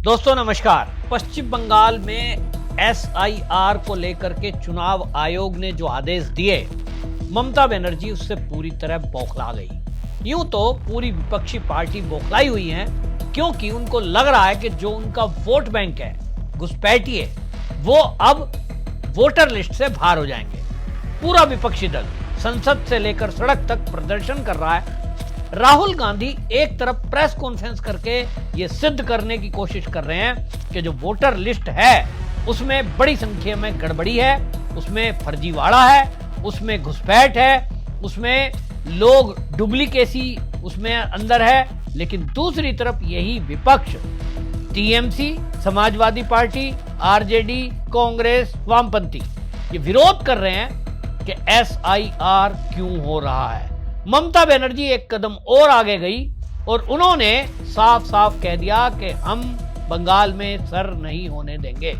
दोस्तों नमस्कार। पश्चिम बंगाल में एसआईआर को लेकर के चुनाव आयोग ने जो आदेश दिए, ममता बनर्जी उससे पूरी तरह बौखला गई। यूं तो पूरी विपक्षी पार्टी बौखलाई हुई है, क्योंकि उनको लग रहा है कि जो उनका वोट बैंक है, घुसपैठिए, वो अब वोटर लिस्ट से बाहर हो जाएंगे। पूरा विपक्षी दल संसद से लेकर सड़क तक प्रदर्शन कर रहा है। राहुल गांधी एक तरफ प्रेस कॉन्फ्रेंस करके ये सिद्ध करने की कोशिश कर रहे हैं कि जो वोटर लिस्ट है उसमें बड़ी संख्या में गड़बड़ी है, उसमें फर्जीवाड़ा है, उसमें घुसपैठ है, उसमें लोग डुप्लीकेसी उसमें अंदर है। लेकिन दूसरी तरफ यही विपक्ष TMC, Samajwadi party, RJD, Congress, वामपंथी ये विरोध कर रहे हैं कि एसआईआर क्यों हो रहा है। ममता बनर्जी एक कदम और आगे गई और उन्होंने साफ साफ कह दिया कि हम बंगाल में सर नहीं होने देंगे।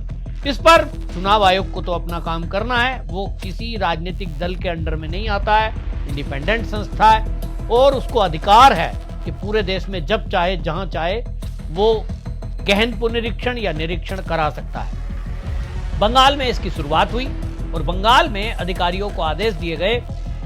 इस पर चुनाव आयोग को तो अपना काम करना है, वो किसी राजनीतिक दल के अंडर में नहीं आता है, इंडिपेंडेंट संस्था है और उसको अधिकार है कि पूरे देश में जब चाहे जहां चाहे वो गहन पुनरीक्षण या निरीक्षण करा सकता है। बंगाल में इसकी शुरुआत हुई और बंगाल में अधिकारियों को आदेश दिए गए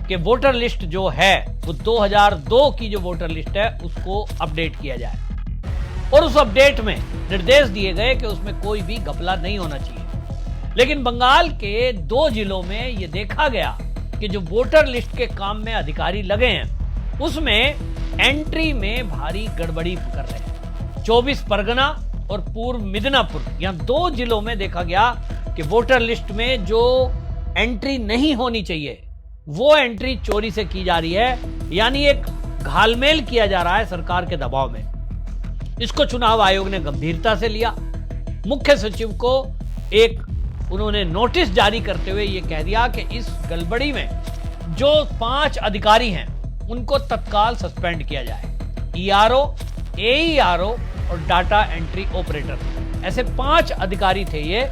कि वोटर लिस्ट जो है वो 2002 की जो वोटर लिस्ट है उसको अपडेट किया जाए और उस अपडेट में निर्देश दिए गए कि उसमें कोई भी घपला नहीं होना चाहिए। लेकिन बंगाल के 2 जिलों में ये देखा गया कि जो वोटर लिस्ट के काम में अधिकारी लगे हैं उसमें एंट्री में भारी गड़बड़ी कर रहे हैं। 24 परगना और पूर्व मिदनापुर, यहां 2 जिलों में देखा गया कि वोटर लिस्ट में जो एंट्री नहीं होनी चाहिए वो एंट्री चोरी से की जा रही है, यानी एक घालमेल किया जा रहा है सरकार के दबाव में। इसको चुनाव आयोग ने गंभीरता से लिया। मुख्य सचिव को एक उन्होंने नोटिस जारी करते हुए ये कह दिया कि इस गड़बड़ी में जो 5 अधिकारी हैं उनको तत्काल सस्पेंड किया जाए। ईआरओ, एईआरओ और डाटा एंट्री ऑपरेटर, ऐसे 5 अधिकारी थे ये,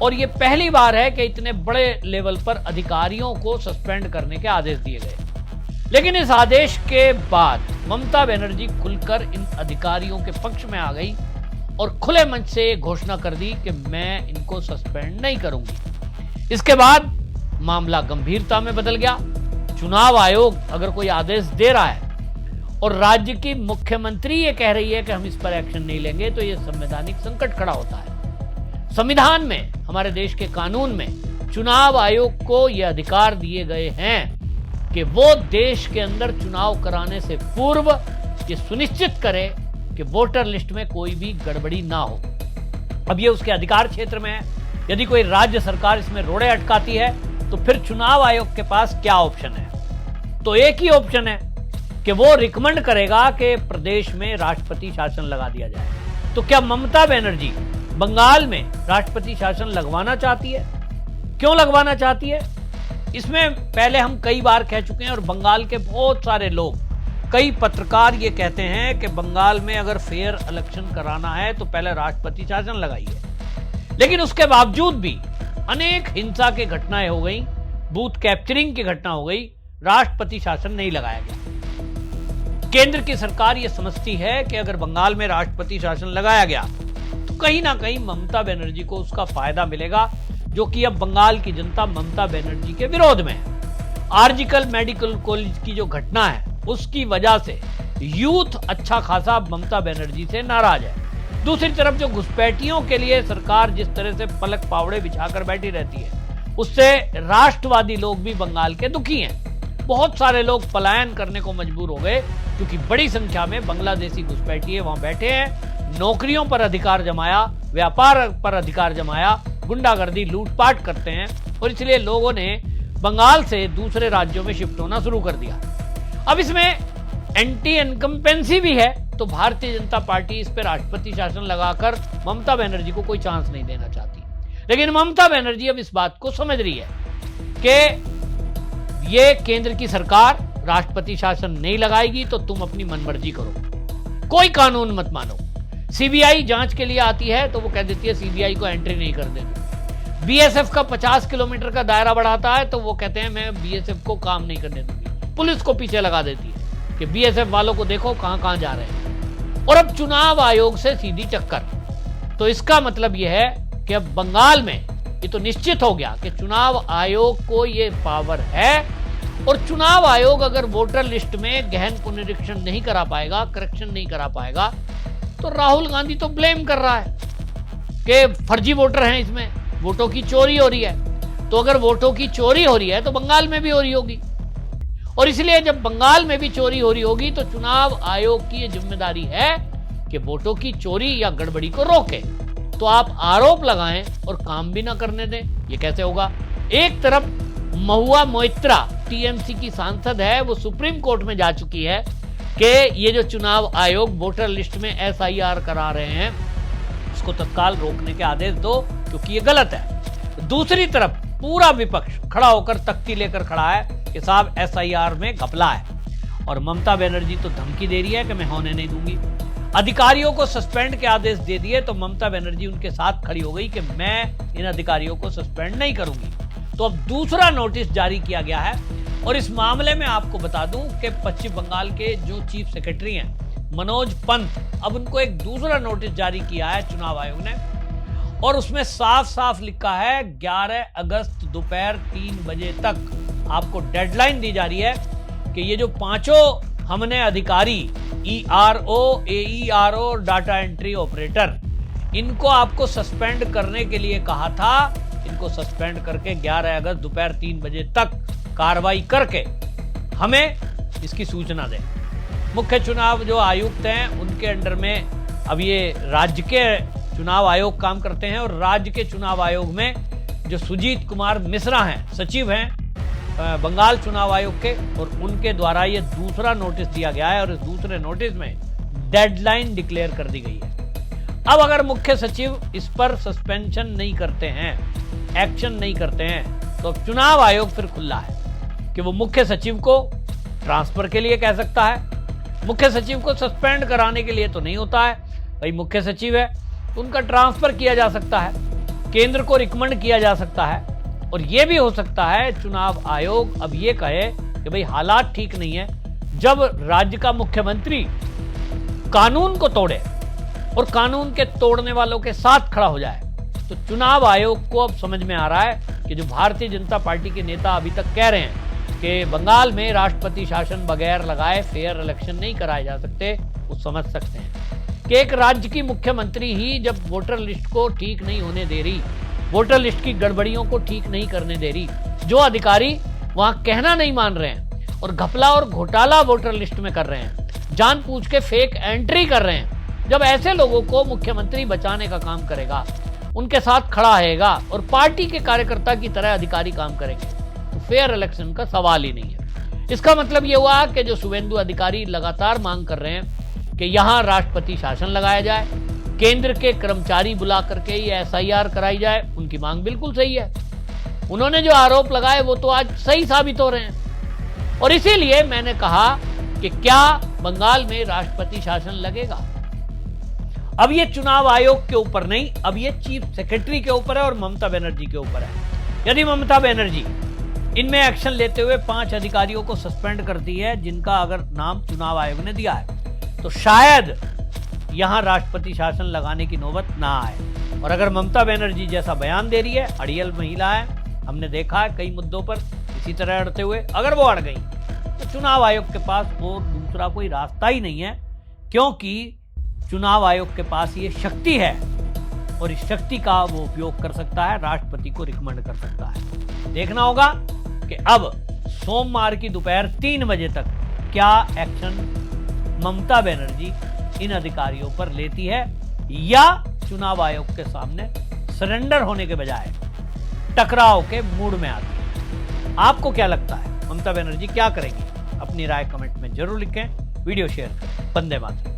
और ये पहली बार है कि इतने बड़े लेवल पर अधिकारियों को सस्पेंड करने के आदेश दिए गए। लेकिन इस आदेश के बाद ममता बनर्जी खुलकर इन अधिकारियों के पक्ष में आ गई और खुले मंच से घोषणा कर दी कि मैं इनको सस्पेंड नहीं करूंगी। इसके बाद मामला गंभीरता में बदल गया। चुनाव आयोग अगर कोई आदेश दे रहा है और राज्य की मुख्यमंत्री ये कह रही है कि हम इस पर एक्शन नहीं लेंगे, तो ये संवैधानिक संकट खड़ा होता है। संविधान में, हमारे देश के कानून में चुनाव आयोग को यह अधिकार दिए गए हैं कि वो देश के अंदर चुनाव कराने से पूर्व ये सुनिश्चित करे कि वोटर लिस्ट में कोई भी गड़बड़ी ना हो। अब ये उसके अधिकार क्षेत्र में है। यदि कोई राज्य सरकार इसमें रोड़े अटकाती है तो फिर चुनाव आयोग के पास क्या ऑप्शन है? तो एक ही ऑप्शन है कि वो रिकमेंड करेगा कि प्रदेश में राष्ट्रपति शासन लगा दिया जाए। तो क्या ममता बनर्जी बंगाल में राष्ट्रपति शासन लगवाना चाहती है? क्यों लगवाना चाहती है? इसमें पहले हम कई बार कह चुके हैं और बंगाल के बहुत सारे लोग, कई पत्रकार ये कहते हैं कि बंगाल में अगर फेयर इलेक्शन कराना है तो पहले राष्ट्रपति शासन लगाइए। लेकिन उसके बावजूद भी अनेक हिंसा की घटनाएं हो गई, बूथ कैप्चरिंग की घटना हो गई, राष्ट्रपति शासन नहीं लगाया गया। केंद्र की सरकार ये समझती है कि अगर बंगाल में राष्ट्रपति शासन लगाया गया तो कहीं ना कहीं ममता बनर्जी को उसका फायदा मिलेगा, जो कि अब बंगाल की जनता ममता बनर्जी के विरोध में है। आरजीकल मेडिकल कॉलेज की जो घटना है उसकी वजह से यूथ अच्छा खासा ममता बनर्जी से नाराज है। दूसरी तरफ जो घुसपैठियों के लिए सरकार जिस तरह से पलक पावड़े बिछाकर बैठी रहती है, उससे राष्ट्रवादी लोग भी बंगाल के दुखी हैं। बहुत सारे लोग पलायन करने को मजबूर हो गए क्योंकि बड़ी संख्या में बांग्लादेशी घुसपैठिए वहां बैठे हैं, नौकरियों पर अधिकार जमाया, व्यापार पर अधिकार जमाया, गुंडागर्दी लूटपाट करते हैं और इसलिए लोगों ने बंगाल से दूसरे राज्यों में शिफ्ट होना शुरू कर दिया। अब इसमें एंटी इनकम्पेंसी भी है, तो भारतीय जनता पार्टी इस पर राष्ट्रपति शासन लगाकर ममता बनर्जी को कोई चांस नहीं देना चाहती। लेकिन ममता बनर्जी अब इस बात को समझ रही है कि ये केंद्र की सरकार राष्ट्रपति शासन नहीं लगाएगी तो तुम अपनी मनमर्जी करो, कोई कानून मत मानो। सीबीआई जांच के लिए आती है तो वो कह देती है सीबीआई को एंट्री नहीं कर देंगे। बीएसएफ का 50 किलोमीटर का दायरा बढ़ाता है तो वो कहते हैं मैं बीएसएफ को काम नहीं करने दूंगी। पुलिस को पीछे लगा देती है कि बीएसएफ वालों को देखो कहां कहां जा रहे हैं। और अब चुनाव आयोग से सीधी टक्कर तो इसका मतलब यह है कि अब बंगाल में ये तो निश्चित हो गया कि चुनाव आयोग को ये पावर है, और चुनाव आयोग अगर वोटर लिस्ट में गहन पुनरीक्षण नहीं करा पाएगा, करेक्शन नहीं करा पाएगा, तो राहुल गांधी तो ब्लेम कर रहा है कि फर्जी वोटर हैं, इसमें वोटों की चोरी हो रही है। तो अगर वोटों की चोरी हो रही है तो बंगाल में भी हो रही होगी, और इसलिए जब बंगाल में भी चोरी हो रही होगी तो चुनाव आयोग की ये जिम्मेदारी है कि वोटों की चोरी या गड़बड़ी को रोके। तो आप आरोप लगाएं और काम भी ना करने दें, ये कैसे होगा? एक तरफ महुआ मोइत्रा टीएमसी की सांसद है, वो सुप्रीम कोर्ट में जा चुकी है कि ये जो चुनाव आयोग वोटर लिस्ट में एसआईआर करा रहे हैं उसको तत्काल रोकने के आदेश दो, क्योंकि ये गलत है। दूसरी तरफ पूरा विपक्ष खड़ा होकर तख्ती लेकर खड़ा है कि साहब एसआईआर में घपला है, और ममता बनर्जी तो धमकी दे रही है कि मैं होने नहीं दूंगी। अधिकारियों को सस्पेंड के आदेश दे दिए तो ममता बनर्जी उनके साथ खड़ी हो गई कि मैं इन अधिकारियों को सस्पेंड नहीं करूंगी। तो अब दूसरा नोटिस जारी किया गया है, और इस मामले में आपको बता दूं कि पश्चिम बंगाल के जो चीफ सेक्रेटरी हैं मनोज पंत, अब उनको एक दूसरा नोटिस जारी किया है चुनाव आयोग ने, और उसमें साफ साफ लिखा है 11 अगस्त दोपहर 3 बजे तक आपको डेडलाइन दी जा रही है कि ये जो पांचों हमने अधिकारी ERO, AERO और डाटा एंट्री ऑपरेटर, इनको आपको सस्पेंड करने के लिए कहा था। इनको सस्पेंड करके 11 अगस्त दोपहर 3 बजे तक कार्रवाई करके हमें इसकी सूचना दें। मुख्य चुनाव जो आयुक्त हैं उनके अंडर में अब ये राज्य के चुनाव आयोग काम करते हैं, और राज्य के चुनाव आयोग में जो सुजीत कुमार मिश्रा हैं, सचिव हैं बंगाल चुनाव आयोग के, और उनके द्वारा ये दूसरा नोटिस दिया गया है, और इस दूसरे नोटिस में डेडलाइन डिक्लेयर कर दी गई है। अब अगर मुख्य सचिव इस पर सस्पेंशन नहीं करते हैं, एक्शन नहीं करते हैं, तो अब चुनाव आयोग फिर खुला है कि वो मुख्य सचिव को ट्रांसफर के लिए कह सकता है। मुख्य सचिव को सस्पेंड कराने के लिए तो नहीं होता है, भाई मुख्य सचिव है तो उनका ट्रांसफर किया जा सकता है, केंद्र को रिकमेंड किया जा सकता है, और यह भी हो सकता है चुनाव आयोग अब ये कहे कि भाई हालात ठीक नहीं है, जब राज्य का मुख्यमंत्री कानून को तोड़े और कानून के तोड़ने वालों के साथ खड़ा हो जाए। तो चुनाव आयोग को अब समझ में आ रहा है कि जो भारतीय जनता पार्टी के नेता अभी तक कह रहे हैं कि बंगाल में राष्ट्रपति शासन बगैर लगाए फेयर इलेक्शन नहीं कराए जा सकते, वो समझ सकते हैं कि एक राज्य की मुख्यमंत्री ही जब वोटर लिस्ट को ठीक नहीं होने दे रही, वोटर लिस्ट की गड़बड़ियों को ठीक नहीं करने दे रही, जो अधिकारी वहां कहना नहीं मान रहे हैं और घपला और घोटाला वोटर लिस्ट में कर रहे हैं, जानबूझ के फेक एंट्री कर रहे हैं, जब ऐसे लोगों को मुख्यमंत्री बचाने का काम करेगा, उनके साथ खड़ा रहेगा और पार्टी के कार्यकर्ता की तरह अधिकारी काम करेंगे, तो फेयर इलेक्शन का सवाल ही नहीं है। इसका मतलब यह हुआ कि जो शुभेंदु अधिकारी लगातार मांग कर रहे हैं कि यहां राष्ट्रपति शासन लगाया जाए, केंद्र के कर्मचारी बुला करके ये एसआईआर कराई जाए, उनकी मांग बिल्कुल सही है। उन्होंने जो आरोप लगाए वो तो आज सही साबित हो रहे हैं, और इसीलिए मैंने कहा कि क्या बंगाल में राष्ट्रपति शासन लगेगा। अब ये चुनाव आयोग के ऊपर नहीं, अब ये चीफ सेक्रेटरी के ऊपर है और ममता बनर्जी के ऊपर है। यदि ममता बनर्जी इनमें एक्शन लेते हुए 5 अधिकारियों को सस्पेंड करती है, जिनका अगर नाम चुनाव आयोग ने दिया है, तो शायद यहां राष्ट्रपति शासन लगाने की नौबत ना आए। और अगर ममता बनर्जी जैसा बयान दे रही है, अड़ियल महिला है, हमने देखा है कई मुद्दों पर इसी तरह अड़ते हुए, अगर वो अड़ गई तो चुनाव आयोग के पास और दूसरा कोई रास्ता ही नहीं है, क्योंकि चुनाव आयोग के पास ये शक्ति है और इस शक्ति का वो उपयोग कर सकता है, राष्ट्रपति को रिकमेंड कर सकता है। देखना होगा कि अब सोमवार की दोपहर 3 बजे तक क्या एक्शन ममता बनर्जी इन अधिकारियों पर लेती है, या चुनाव आयोग के सामने सरेंडर होने के बजाय टकराव के मूड में आती है। आपको क्या लगता है, ममता बनर्जी क्या करेंगी? अपनी राय कमेंट में जरूर लिखें, वीडियो शेयर करें। वंदे मातरम।